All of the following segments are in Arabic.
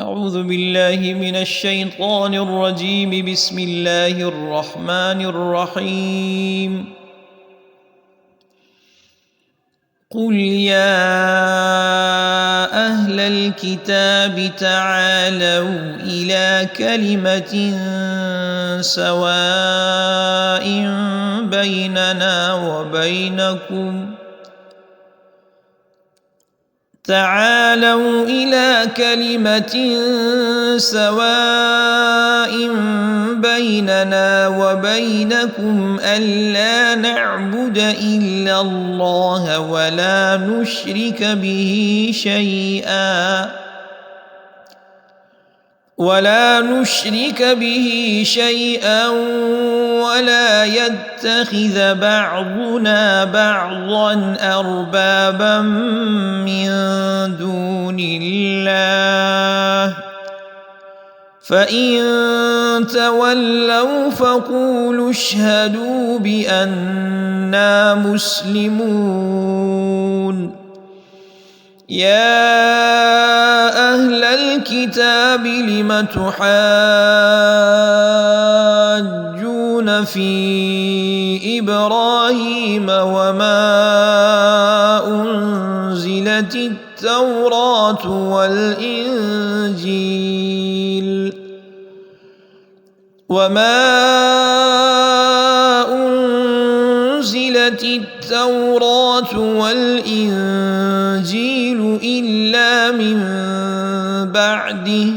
أعوذ بالله من الشيطان الرجيم. بسم الله الرحمن الرحيم. قل يا أهل الكتاب تعالوا إلى كلمة سواء بيننا وبينكم ألا نعبد إلا الله ولا نشرك به شيئا ولا يتخذ بعضنا بعضا أربابا من دون الله، فإن تولوا فقولوا اشهدوا بأننا مسلمون. يا أهل الكتاب لم تحاجون في إبراهيم وما أنزلت التوراة والإنجيل إلا من بعده،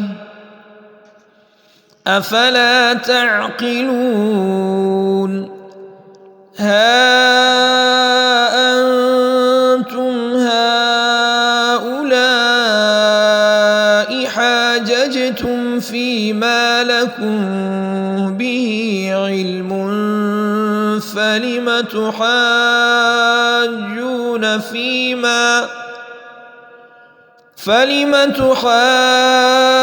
أفلا تعقلون؟ ها أنتم هؤلاء حاججتم فيما لكم به علم فلم تحاجون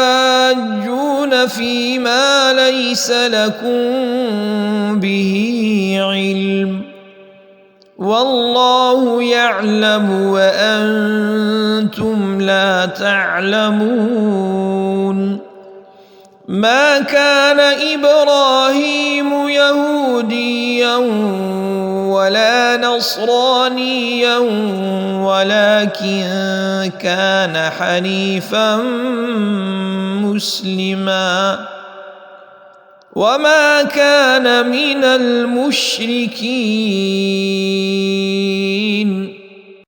فيما ليس لكم به علم، والله يعلم وأنتم لا تعلمون. ما كان إبراهيم يهوديا ولا نصرانيا ولكن كان حنيفا مسلما وما كان من المشركين.